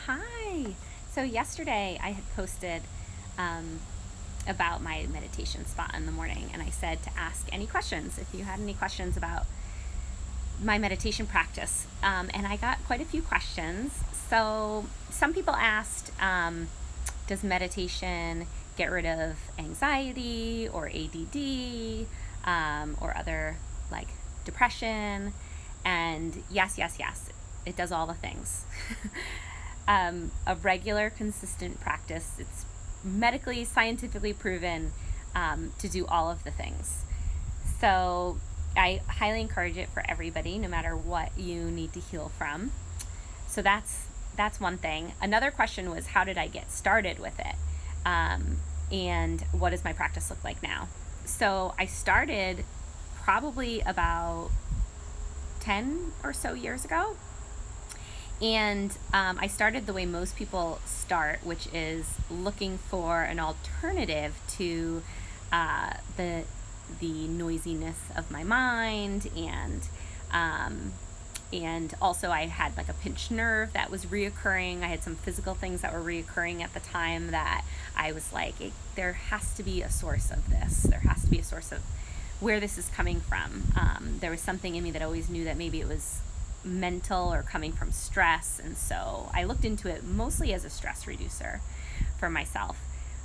Hi. So yesterday I had posted um, about my meditation spot in the morning, and I said to ask any questions if you had any questions about my meditation practice. And I got quite a few questions. So some people asked, does meditation get rid of anxiety or ADD or other like depression? And yes, it does all the things. A regular, consistent practice, it's medically, scientifically proven to do all of the things. So I highly encourage it for everybody, no matter what you need to heal from. So that's one thing. Another question was, how did I get started with it? And what does my practice look like now? So I started probably about 10 or so years ago. And I started the way most people start, which is looking for an alternative to the noisiness of my mind, and also I had like a pinched nerve that was reoccurring. I had some physical things that were reoccurring at the time that I was like, there has to be a source of this. There has to be a source of where this is coming from. There was something in me that always knew that maybe it was mental or coming from stress, and so I looked into it mostly as a stress reducer for myself.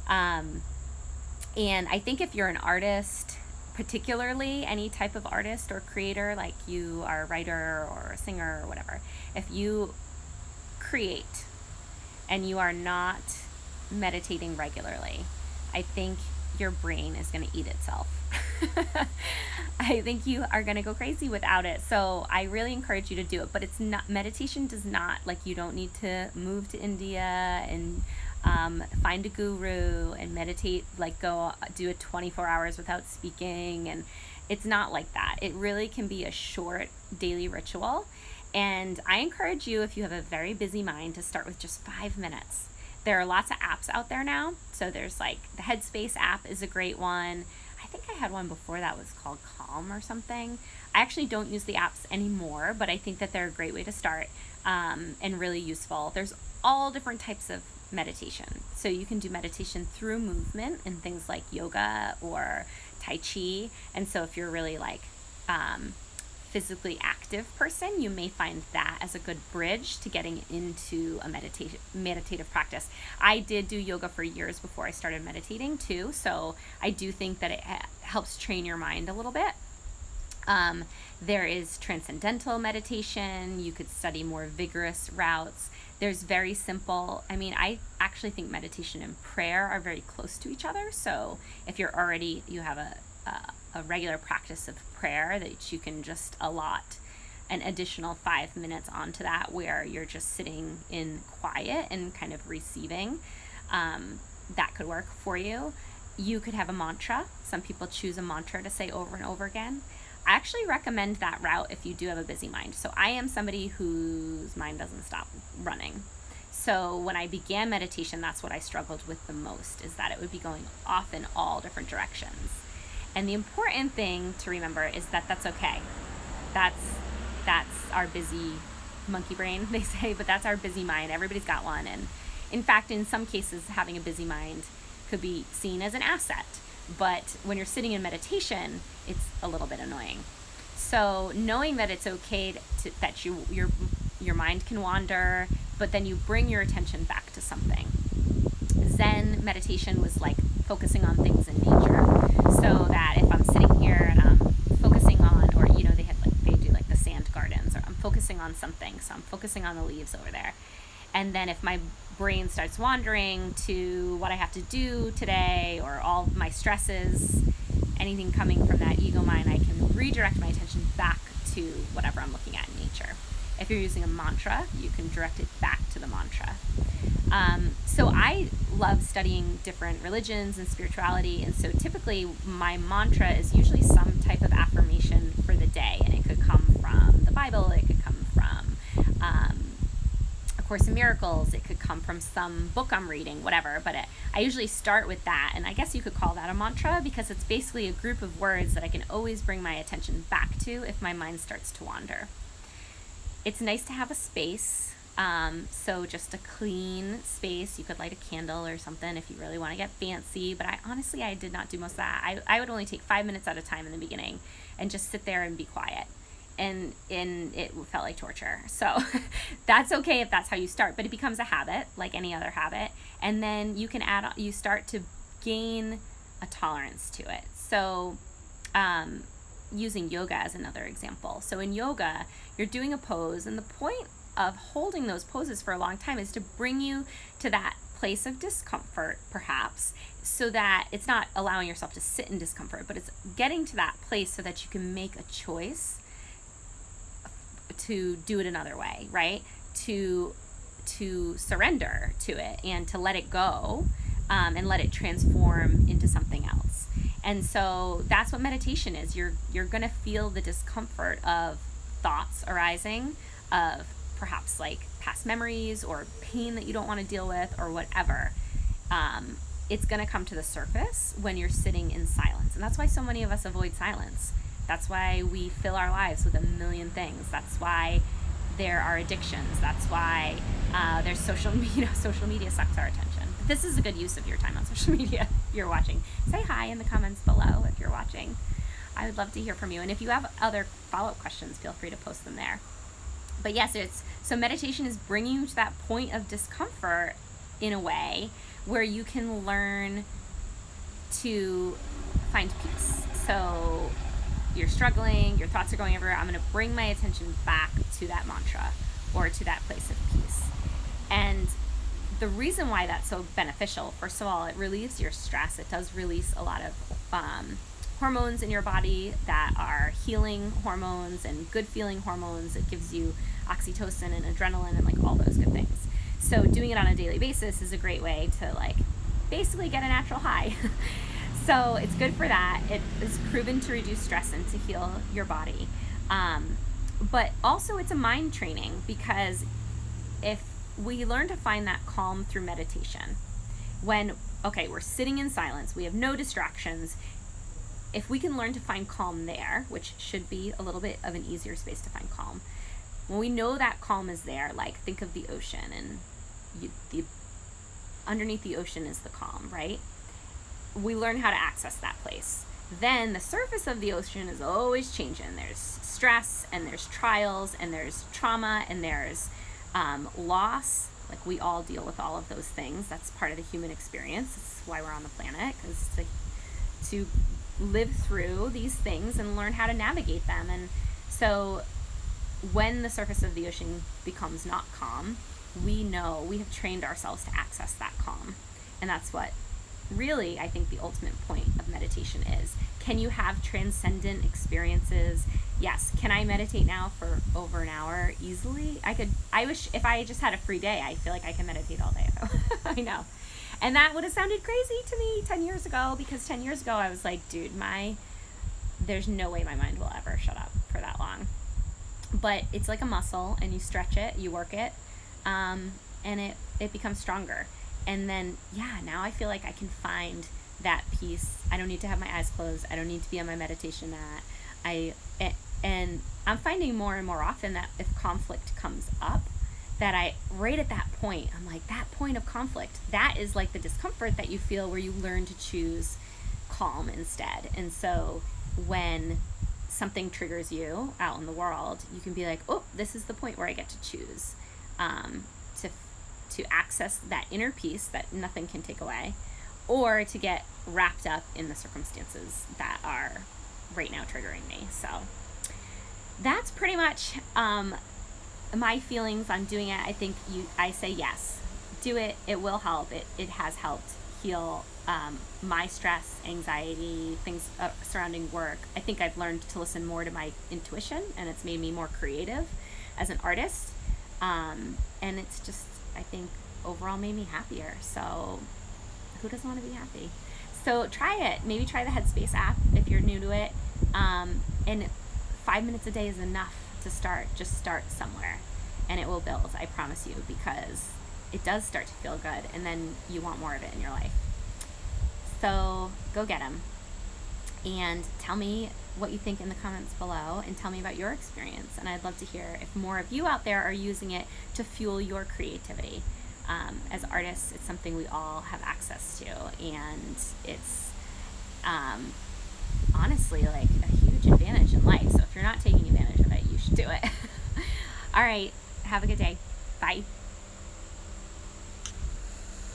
And I think if you're an artist, particularly any type of artist or creator, like you are a writer or a singer or whatever, if you create and you are not meditating regularly, I think your brain is going to eat itself. I think you are going to go crazy without it. So I really encourage you to do it. But it's not, meditation does not, like, you don't need to move to India and find a guru and meditate, like go do it 24 hours without speaking. And it's not like that. It really can be a short daily ritual. And I encourage you, if you have a very busy mind, to start with just 5 minutes. There are lots of apps out there now. So there's like the Headspace app is a great one. I think I had one before that was called Calm or something. I actually don't use the apps anymore, but I think that they're a great way to start, and really useful. There's all different types of meditation. So you can do meditation through movement and things like yoga or Tai Chi. And so if you're really like physically active person, you may find that as a good bridge to getting into a meditative practice. I did do yoga for years before I started meditating too, so I do think that it helps train your mind a little bit. There is transcendental meditation. You could study more vigorous routes. There's very simple, I actually think meditation and prayer are very close to each other. So if you have a regular practice of prayer, that you can just allot an additional 5 minutes onto that, where you're just sitting in quiet and kind of receiving, that could work for you. You could have a mantra. Some people choose a mantra to say over and over again. I actually recommend that route if you do have a busy mind. So I am somebody whose mind doesn't stop running. So when I began meditation, that's what I struggled with the most, is that it would be going off in all different directions. And the important thing to remember is that that's okay. That's our busy monkey brain, they say, but that's our busy mind. Everybody's got one. And in fact, in some cases, having a busy mind could be seen as an asset. But when you're sitting in meditation, it's a little bit annoying. So knowing that it's okay that your mind can wander, but then you bring your attention back to something. Zen meditation was like focusing on things in nature. So that if I'm sitting here and I'm focusing on, or they do like the sand gardens, or I'm focusing on something, so I'm focusing on the leaves over there. And then if my brain starts wandering to what I have to do today, or all my stresses, anything coming from that ego mind, I can redirect my attention back to whatever I'm looking at in nature. If you're using a mantra, you can direct it back to the mantra. So I love studying different religions and spirituality, and so typically my mantra is usually some type of affirmation for the day, and it could come from the Bible, it could come from A Course in Miracles, it could come from some book I'm reading, whatever, but I usually start with that, and I guess you could call that a mantra, because it's basically a group of words that I can always bring my attention back to if my mind starts to wander. It's nice to have a space So just a clean space. You could light a candle or something if you really want to get fancy. But I did not do most of that. I would only take 5 minutes at a time in the beginning and just sit there and be quiet. And it felt like torture. So that's okay if that's how you start. But it becomes a habit, like any other habit. And then you start to gain a tolerance to it. So using yoga as another example. So in yoga, you're doing a pose, and the point of holding those poses for a long time is to bring you to that place of discomfort, perhaps, so that it's not allowing yourself to sit in discomfort, but it's getting to that place so that you can make a choice to do it another way, right? To surrender to it and to let it go, and let it transform into something else. And so that's what meditation is. You're going to feel the discomfort of thoughts arising, of perhaps like past memories or pain that you don't want to deal with or whatever. It's going to come to the surface when you're sitting in silence. And that's why so many of us avoid silence. That's why we fill our lives with a million things. That's why there are addictions. That's why there's social media sucks our attention. But this is a good use of your time on social media. If you're watching, say hi in the comments below if you're watching. I would love to hear from you. And if you have other follow-up questions, feel free to post them there. But yes, so meditation is bringing you to that point of discomfort in a way where you can learn to find peace. So you're struggling, your thoughts are going everywhere. I'm going to bring my attention back to that mantra or to that place of peace. And the reason why that's so beneficial, first of all, it relieves your stress. It does release a lot of hormones in your body that are healing hormones and good feeling hormones. It gives you oxytocin and adrenaline and like all those good things. So doing it on a daily basis is a great way to like basically get a natural high. So it's good for that. It is proven to reduce stress and to heal your body. But also it's a mind training, because if we learn to find that calm through meditation, we're sitting in silence, we have no distractions. If we can learn to find calm there, which should be a little bit of an easier space to find calm, when we know that calm is there, like think of the ocean, and underneath the ocean is the calm, right? We learn how to access that place. Then the surface of the ocean is always changing. There's stress, and there's trials, and there's trauma, and there's loss. Like we all deal with all of those things. That's part of the human experience. That's why we're on the planet, because to live through these things and learn how to navigate them. And so when the surface of the ocean becomes not calm, we know we have trained ourselves to access that calm. And that's what really I think the ultimate point of meditation is. Can you have transcendent experiences? Yes. Can I meditate now for over an hour easily? I wish if I just had a free day, I feel like I can meditate all day. I know. And that would have sounded crazy to me 10 years ago, because 10 years ago I was like, dude, there's no way my mind will ever shut up for that long. But it's like a muscle, and you stretch it, you work it, and it becomes stronger. And then, now I feel like I can find that peace. I don't need to have my eyes closed. I don't need to be on my meditation mat. And I'm finding more and more often that if conflict comes up, that right at that point, I'm like, that point of conflict, that is like the discomfort that you feel where you learn to choose calm instead. And so when something triggers you out in the world, you can be like, oh, this is the point where I get to choose to access that inner peace that nothing can take away, or to get wrapped up in the circumstances that are right now triggering me. So that's pretty much my feelings on doing it. I think I say yes, do it. It will help. It has helped heal my stress, anxiety, things surrounding work. I think I've learned to listen more to my intuition, and it's made me more creative as an artist. And it's just, I think, overall made me happier. So who doesn't want to be happy? So try it. Maybe try the Headspace app if you're new to it. And 5 minutes a day is enough to start. Just start somewhere, and it will build, I promise you, because it does start to feel good, and then you want more of it in your life. So go get them and tell me what you think in the comments below and tell me about your experience. And I'd love to hear if more of you out there are using it to fuel your creativity. As artists, it's something we all have access to, and it's honestly like a huge advantage in life. So if you're not taking advantage of it, you should do it. All right, have a good day. Bye.